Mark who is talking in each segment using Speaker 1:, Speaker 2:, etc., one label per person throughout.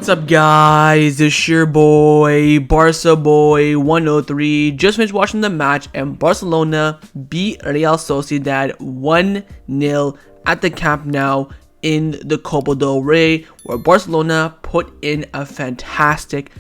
Speaker 1: What's up, guys? It's your boy, Barca Boy 103. Just finished watching the match, and Barcelona beat Real Sociedad 1-0 at the Camp Nou in the Copa del Rey, where Barcelona put in a fantastic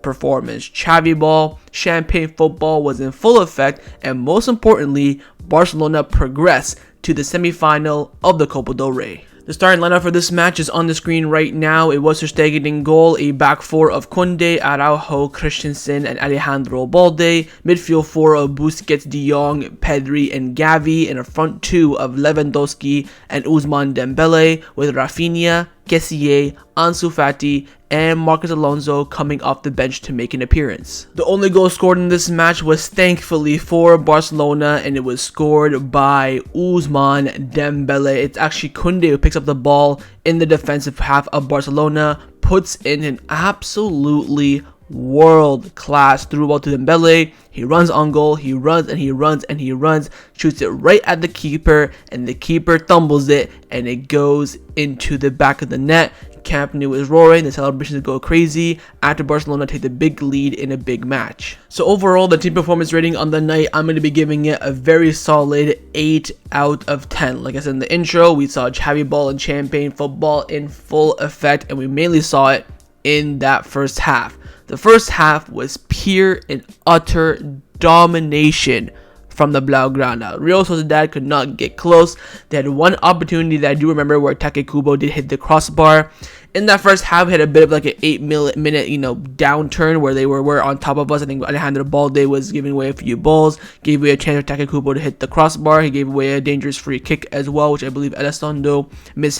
Speaker 1: performance. Xavi ball, champagne football was in full effect, and most importantly, Barcelona progressed to the semi-final of the Copa del Rey. The starting lineup for this match is on the screen right now. It was Ter Stegen in goal, a back four of Kounde, Araujo, Christensen, and Alejandro Balde, midfield four of Busquets, De Jong, Pedri, and Xavi, and a front two of Lewandowski and Ousmane Dembele, with Raphinha, Kessie, Ansu Fati, and Marcos Alonso coming off the bench to make an appearance. The only goal scored in this match was thankfully for Barcelona, and it was scored by Ousmane Dembele. It's actually Kounde who picks up the ball in the defensive half of Barcelona, puts in an absolutely world-class through ball to Dembele. He runs on goal, he runs, shoots it right at the keeper, and the keeper tumbles it, and it goes into the back of the net. Camp Nou is roaring, the celebrations go crazy after Barcelona take the big lead in a big match. So overall, the team performance rating on the night, I'm going to be giving it a very solid 8 out of 10. Like I said in the intro, we saw Xavi ball and champagne football in full effect, and we mainly saw it in that first half. The first half was pure and utter domination from the blaugrana. Real Sociedad could not get close. They had one opportunity that I do remember where Kounde did hit the crossbar. In that first half, we had a bit of like an 8-minute, downturn where they were on top of us. I think Alejandro Balde was giving away a few balls, gave away a chance for Kounde to hit the crossbar. He gave away a dangerous free kick as well, which I believe Elizondo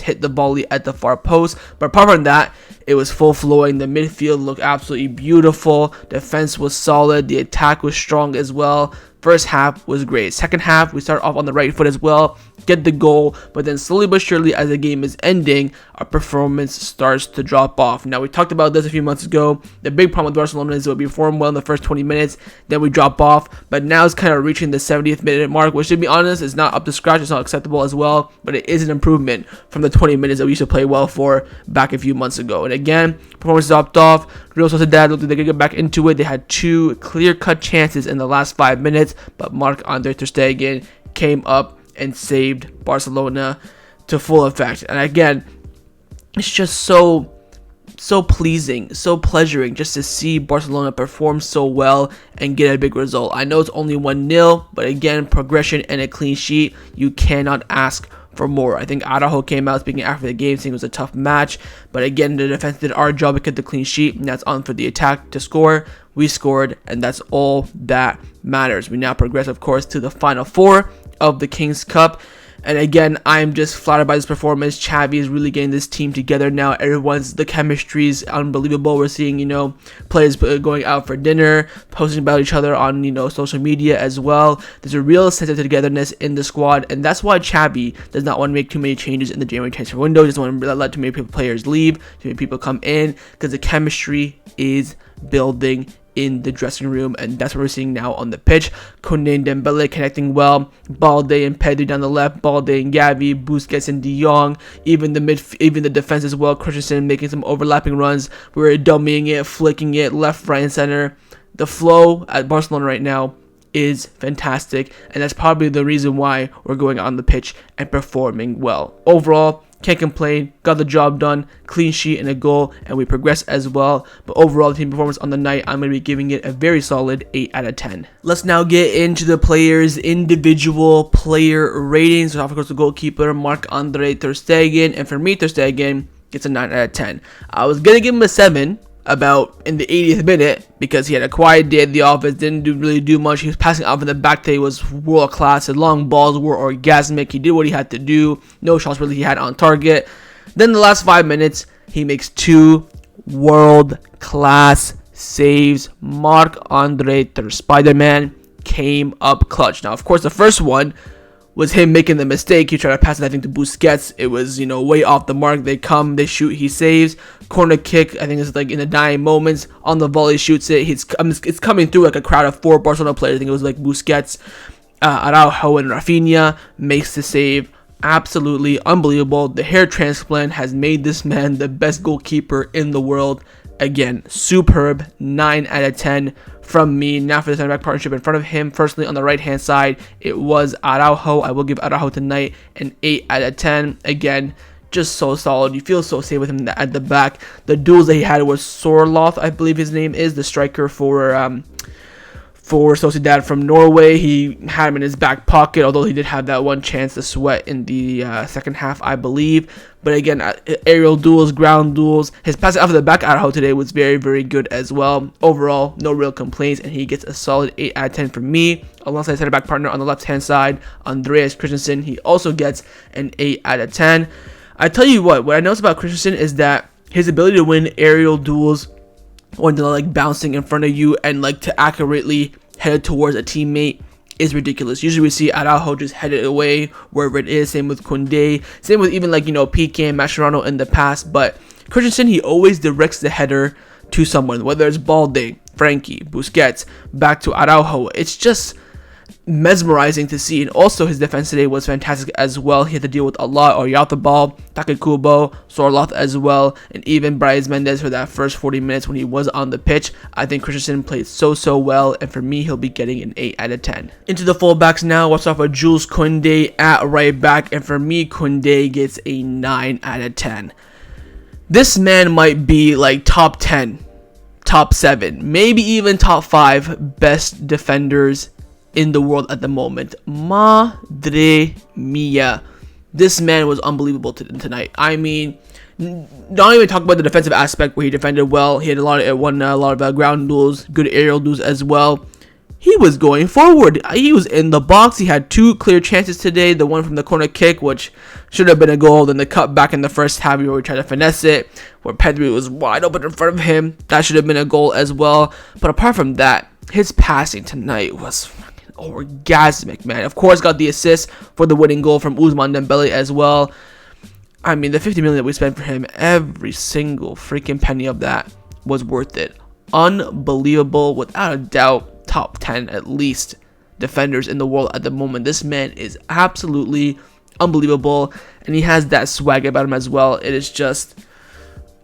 Speaker 1: hit the volley at the far post. But apart from that, it was full flowing. The midfield looked absolutely beautiful. Defense was solid. The attack was strong as well. First half was great. Second half, we start off on the right foot as well, get the goal, but then slowly but surely as the game is ending, our performance starts to drop off. Now, we talked about this a few months ago. The big problem with Barcelona is that we perform well in the first 20 minutes, then we drop off, but now it's kind of reaching the 70th minute mark, which, to be honest, is not up to scratch. It's not acceptable as well, but it is an improvement from the 20 minutes that we used to play well for back a few months ago. And again, performance dropped off. Real Sociedad looked like they could get back into it. They had two clear-cut chances in the last 5 minutes, but Marc-Andre Ter Stegen came up and saved Barcelona to full effect. And again, it's just so pleasing, so pleasuring just to see Barcelona perform so well and get a big result. I know it's only 1-0, but again, progression and a clean sheet, you cannot ask for more. I think Araujo came out speaking after the game saying it was a tough match, but again, the defense did our job to get the clean sheet, and that's on for the attack to score. We scored, and that's all that matters. We now progress, of course, to the final four of the King's Cup. And again, I'm just flattered by this performance. Xavi is really getting this team together now. The chemistry is unbelievable. We're seeing, players going out for dinner, posting about each other on, social media as well. There's a real sense of togetherness in the squad, and that's why Xavi does not want to make too many changes in the January transfer window. He doesn't want to let too many players leave, too many people come in, because the chemistry is building in the dressing room, and that's what we're seeing now on the pitch. Kounde and Dembele connecting well, Balde and Pedri down the left, Balde and Xavi, Busquets and De Jong, even the defense as well. Christensen making some overlapping runs. We were dummying it, flicking it left, right, and center. The flow at Barcelona right now is fantastic, and that's probably the reason why we're going on the pitch and performing well. Overall, can't complain, got the job done, clean sheet and a goal, and we progress as well. But overall, the team performance on the night, I'm going to be giving it a very solid 8 out of 10. Let's now get into the players' individual player ratings. So, of course, the goalkeeper, Marc-Andre Ter Stegen, and for me, Ter Stegen gets a 9 out of 10. I was going to give him a 7 about in the 80th minute because he had a quiet day at the office, didn't really do much. He was passing off in the back day, was world class. His long balls were orgasmic. He did what he had to do. No shots really he had on target. Then the last 5 minutes, he makes 2 world class saves. Marc-Andre Ter Spider-Man came up clutch. Now, of course, the first one was him making the mistake. He tried to pass it, I think, to Busquets. It was, way off the mark. They come, they shoot, he saves. Corner kick, I think it's like in the dying moments. On the volley, shoots it. It's coming through like a crowd of 4 Barcelona players. I think it was like Busquets, Araujo, and Raphinha. Makes the save. Absolutely unbelievable. The hair transplant has made this man the best goalkeeper in the world. Again, superb. 9 out of 10 from me. Now for the center back partnership in front of him, firstly on the right hand side, it was Araujo. I will give Araujo tonight an 8 out of 10. Again, just so solid. You feel so safe with him at the back. The duels that he had was Sorloth, I believe his name is, the striker for Sociedad from Norway. He had him in his back pocket, although he did have that one chance to sweat in the second half, I believe. But again, aerial duels, ground duels. His pass off the back Araujo today was very, very good as well. Overall, no real complaints, and he gets a solid 8 out of 10 from me. Alongside center back partner on the left-hand side, Andreas Christensen, he also gets an 8 out of 10. I tell you what I noticed about Christensen is that his ability to win aerial duels, or to like bouncing in front of you and like to accurately head it towards a teammate, is ridiculous. Usually we see Araujo just head it away wherever it is. Same with Kounde. Same with even like, Pique and Mascherano in the past. But Christensen, he always directs the header to someone, whether it's Balde, Frankie, Busquets, back to Araujo. It's just mesmerizing to see. And also his defense today was fantastic as well. He had to deal with a lot Oyarzabal, Takekubo, Sorloth as well, and even Brais Mendes for that first 40 minutes when he was on the pitch. I think Christensen played so well, and for me, he'll be getting an 8 out of 10. Into the fullbacks now. What's off of Jules Kounde at right back, and for me, Kounde gets a 9 out of 10. This man might be like top 10, top 7, maybe even top 5 best defenders in the world at the moment. Madre mia. This man was unbelievable tonight. I mean, not even talk about the defensive aspect where he defended well. He had won a lot of ground duels, good aerial duels as well. He was going forward. He was in the box. He had 2 clear chances today. The one from the corner kick, which should have been a goal. Then the cut back in the first half where he tried to finesse it, where Pedri was wide open in front of him. That should have been a goal as well. But apart from that, his passing tonight was orgasmic, man. Of course, got the assist for the winning goal from Ousmane Dembele as well. I mean, the 50 million that we spent for him, every single freaking penny of that was worth it. Unbelievable, without a doubt, top 10 at least defenders in the world at the moment. This man is absolutely unbelievable, and he has that swag about him as well. It is just,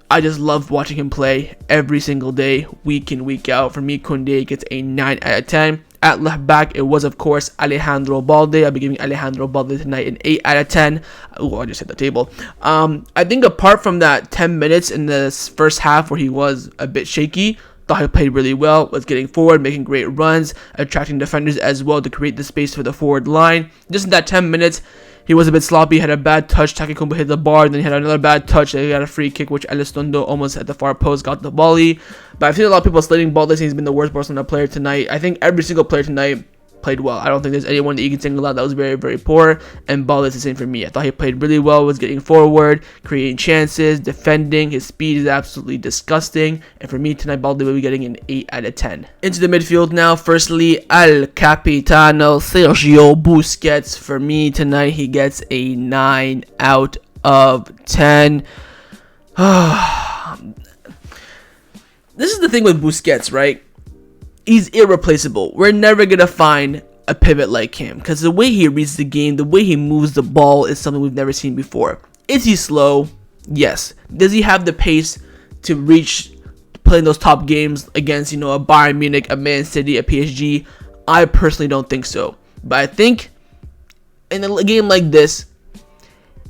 Speaker 1: I just love watching him play every single day, week in, week out. For me, Kounde gets a 9 out of 10. At left back, it was, of course, Alejandro Balde. I'll be giving Alejandro Balde tonight an 8 out of 10. Oh, I just hit the table. I think apart from that 10 minutes in the first half where he was a bit shaky, thought he played really well, was getting forward, making great runs, attracting defenders as well to create the space for the forward line. Just in that 10 minutes, he was a bit sloppy, had a bad touch. Takekubo hit the bar, then he had another bad touch. He got a free kick, which Elizondo almost at the far post got the volley. But I've seen a lot of people slating Balde saying he's been the worst Barcelona player tonight. I think every single player tonight played well. I don't think there's anyone that you can single out that was very, very poor. And Balde is the same for me. I thought he played really well, was getting forward, creating chances, defending. His speed is absolutely disgusting. And for me tonight, Balde will be getting an 8 out of 10. Into the midfield now. Firstly, El Capitano Sergio Busquets. For me tonight, he gets a 9 out of 10. This is the thing with Busquets, right? He's irreplaceable. We're never going to find a pivot like him because the way he reads the game, the way he moves the ball is something we've never seen before. Is he slow? Yes. Does he have the pace to reach playing those top games against, a Bayern Munich, a Man City, a PSG? I personally don't think so. But I think in a game like this,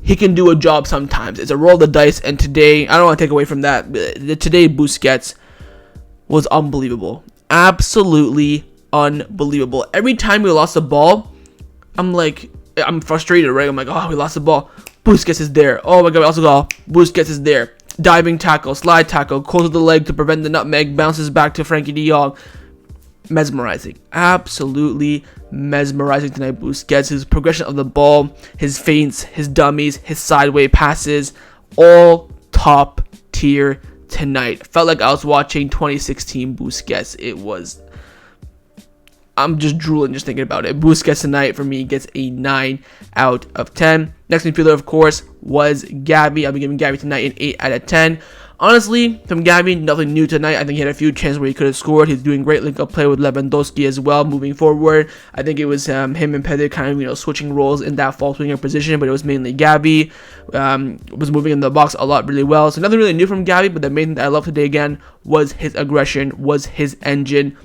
Speaker 1: he can do a job sometimes. It's a roll of the dice, and today, I don't want to take away from that. Today, Busquets was unbelievable. Absolutely unbelievable. Every time we lost the ball, I'm frustrated, right? I'm like, oh, we lost the ball. Busquets is there. Oh my god, we lost the ball. Busquets is there. Diving tackle, slide tackle, close the leg to prevent the nutmeg, bounces back to Frankie de Jong. Mesmerizing. Absolutely mesmerizing tonight, Busquets. His progression of the ball, his feints, his dummies, his sideway passes, all top tier tonight. Felt like I was watching 2016 Busquets. I'm just drooling just thinking about it. Busquets tonight for me gets a 9 out of 10. Next midfielder, of course, was Gavi. I'll be giving Gavi tonight an 8 out of 10. Honestly, from Gavi, nothing new tonight. I think he had a few chances where he could have scored. He's doing great link-up play with Lewandowski as well, moving forward. I think it was him and Pedri kind of, switching roles in that false winger position, but it was mainly Gavi. Was moving in the box a lot really well. So nothing really new from Gavi, but the main thing that I loved today again was his aggression, was his engine.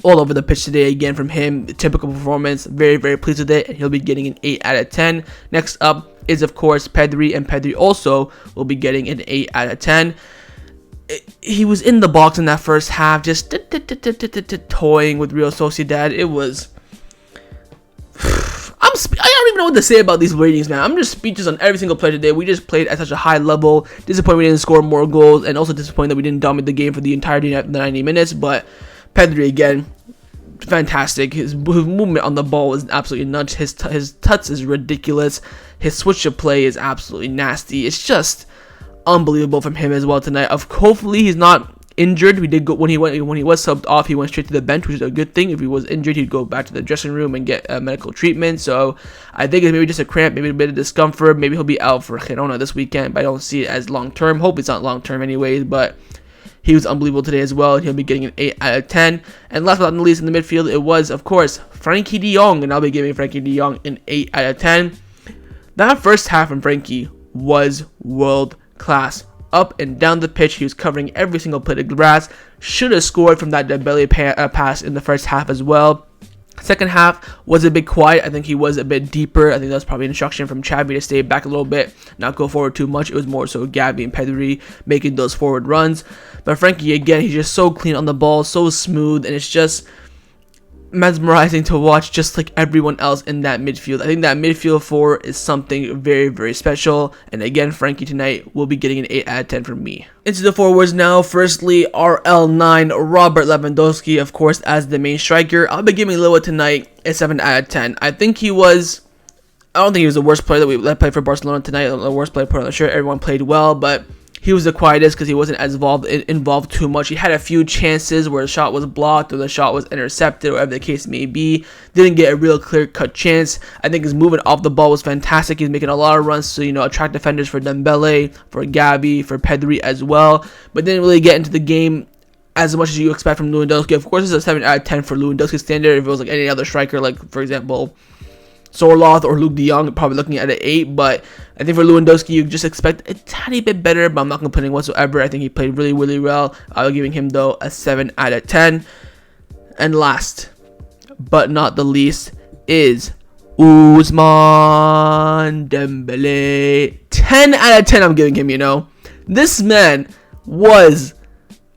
Speaker 1: All over the pitch today again from him. Typical performance. Very, very pleased with it. And he'll be getting an 8 out of 10. Next up is, of course, Pedri. And Pedri also will be getting an 8 out of 10. He was in the box in that first half, just toying with Real Sociedad. It was... I don't even know what to say about these ratings, man. I'm just speechless on every single play today. We just played at such a high level. Disappointed we didn't score more goals. And also disappointed that we didn't dominate the game for the entirety of the 90 minutes. But... Pedri again, fantastic. His movement on the ball is absolutely nuts. His touch is ridiculous. His switch of play is absolutely nasty. It's just unbelievable from him as well tonight. Hopefully he's not injured. We did go when he was subbed off. He went straight to the bench, which is a good thing. If he was injured, he'd go back to the dressing room and get medical treatment. So I think it's maybe just a cramp, maybe a bit of discomfort. Maybe he'll be out for Girona this weekend, but I don't see it as long term. Hope it's not long term anyways, but. He was unbelievable today as well, and he'll be getting an 8 out of 10. And last but not least, in the midfield, it was, of course, Frenkie de Jong, and I'll be giving Frenkie de Jong an 8 out of 10. That first half from Frenkie was world class. Up and down the pitch, he was covering every single plate of grass. Should have scored from that Dembele pass in the first half as well. Second half was a bit quiet. I think he was a bit deeper. I think that was probably an instruction from Xavi to stay back a little bit, not go forward too much. It was more so Gavi and Pedri making those forward runs. But Frenkie, again, he's just so clean on the ball, so smooth, and it's just mesmerizing to watch, just like everyone else in that midfield. I think that midfield four is something very, very special. And again, Frenkie tonight will be getting an 8 out of 10 from me. Into the forwards now. Firstly, RL9, Robert Lewandowski, of course, as the main striker. I'll be giving Lewa tonight a 7 out of 10. I don't think he was the worst player that played for Barcelona tonight. The worst player put on the shirt. Everyone played well, but he was the quietest because he wasn't as involved too much. He had a few chances where the shot was blocked or the shot was intercepted, whatever the case may be. Didn't get a real clear-cut chance. I think his movement off the ball was fantastic. He's making a lot of runs to, attract defenders for Dembele, for Gavi, for Pedri as well. But didn't really get into the game as much as you expect from Lewandowski. Of course, it's a 7 out of 10 for Lewandowski standard. If it was like any other striker, like, for example, Sorloth or Luke de Jong, probably looking at an 8, but I think for Lewandowski, you just expect a tiny bit better, but I'm not complaining whatsoever. I think he played really, really well. I'll giving him, though, a 7 out of 10. And last, but not the least, is Ousmane Dembele. 10 out of 10 I'm giving him, This man was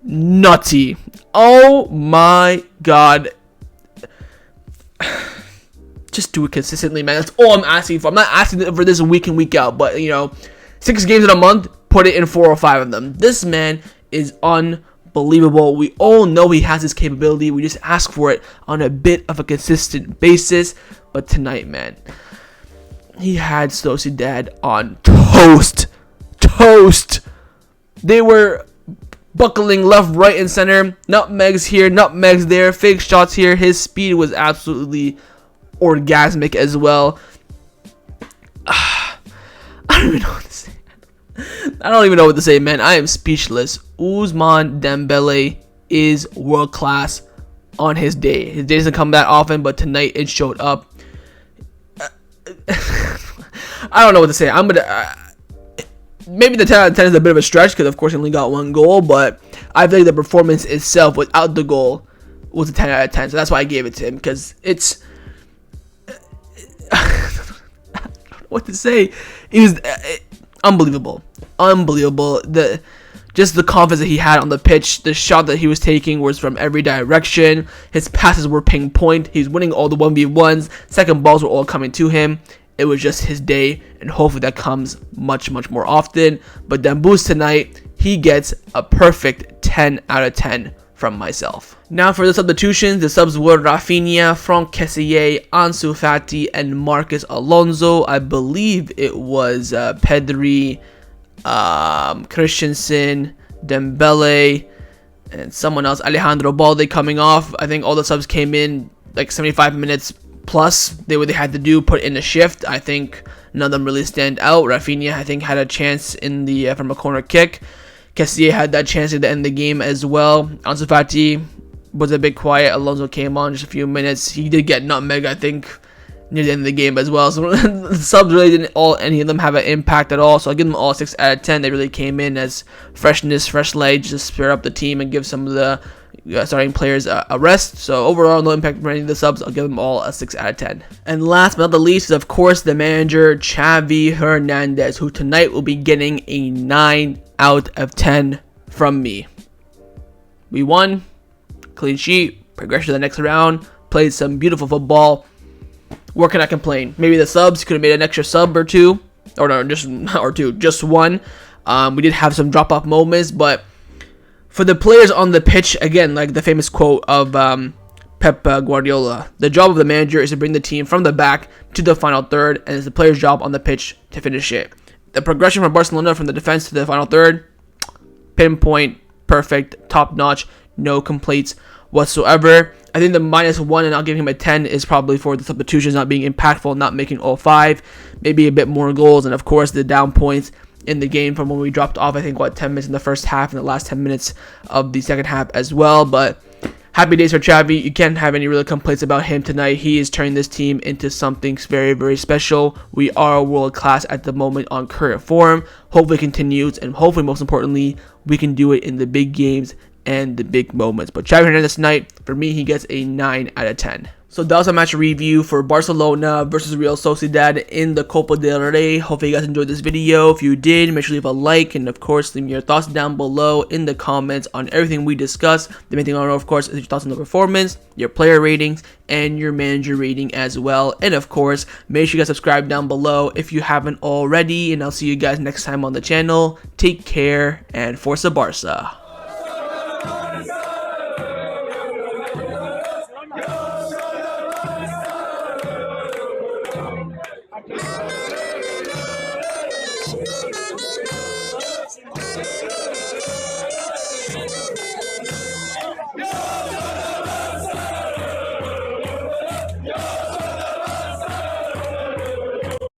Speaker 1: nutty. Oh my god. Just do it consistently, man. That's all I'm asking for. I'm not asking for this week in, week out, but 6 games in a month, put it in 4 or 5 of them. This man is unbelievable. We all know he has this capability. We just ask for it on a bit of a consistent basis. But tonight, man, he had Sociedad on toast. Toast. They were buckling left, right, and center. Nutmegs here, nutmegs there, fake shots here. His speed was absolutely orgasmic as well. I don't even know what to say. I don't even know what to say, man. I am speechless. Ousmane Dembele is world class on his day. His day doesn't come that often, but tonight it showed up. I don't know what to say. I'm gonna maybe the 10 out of 10 is a bit of a stretch because of course he only got 1 goal, but I think the performance itself without the goal was a 10 out of 10. So that's why I gave it to him, because it's I don't know what to say. It was unbelievable. Just the confidence that he had on the pitch. The shot that he was taking was from every direction. His passes were pinpoint. He's winning all the 1v1s. Second balls were all coming to him. It was just his day, and hopefully that comes much, much more often. But Dembele tonight, he gets a perfect 10 out of 10 from myself. Now for the substitutions, the subs were Raphinha, Kessie, Ansu Fati, and Marcus Alonso. I believe it was Pedri, Christensen, Dembele, and someone else, Alejandro Balde, coming off. I think all the subs came in like 75 minutes plus. They had to do, put in a shift. I think none of them really stand out. Raphinha, I think, had a chance in the from a corner kick. Kessie had that chance at the end of the game as well. Ansu Fati was a bit quiet. Alonso came on just a few minutes. He did get nutmeg, I think, near the end of the game as well. So the subs really didn't any of them have an impact at all. So I'll give them all 6 out of 10. They really came in as freshness, fresh legs, just spare up the team and give some of the starting players a rest. So overall, no impact from any of the subs. I'll give them all a 6 out of 10. And last but not the least is, of course, the manager, Xavi Hernandez, who tonight will be getting a 9 out of 10 from me. We won, clean sheet, progression to the next round, played some beautiful football. Where can I complain? Maybe the subs could have made an extra sub or two, or no, just one. We did have some drop-off moments, but for the players on the pitch, again, like the famous quote of Pep Guardiola, the job of the manager is to bring the team from the back to the final third, and it's the player's job on the pitch to finish it. The progression from Barcelona from the defense to the final third, pinpoint, perfect, top-notch, no complaints whatsoever. I think the -1, and I'll give him a 10, is probably for the substitutions not being impactful, not making all 5, maybe a bit more goals, and of course the down points in the game from when we dropped off, I think, 10 minutes in the first half and the last 10 minutes of the second half as well. But happy days for Xavi. You can't have any real complaints about him tonight. He is turning this team into something very, very special. We are world class at the moment on current form. Hopefully it continues, and hopefully, most importantly, we can do it in the big games and the big moments. But Xavi Hernandez tonight, for me, he gets a 9 out of 10. So that was a match review for Barcelona versus Real Sociedad in the Copa del Rey. Hopefully you guys enjoyed this video. If you did, make sure you leave a like, and of course leave me your thoughts down below in the comments on everything we discussed. The main thing I want to know, of course, is your thoughts on the performance, your player ratings, and your manager rating as well. And of course, make sure you guys subscribe down below if you haven't already, and I'll see you guys next time on the channel. Take care, and Forza Barca.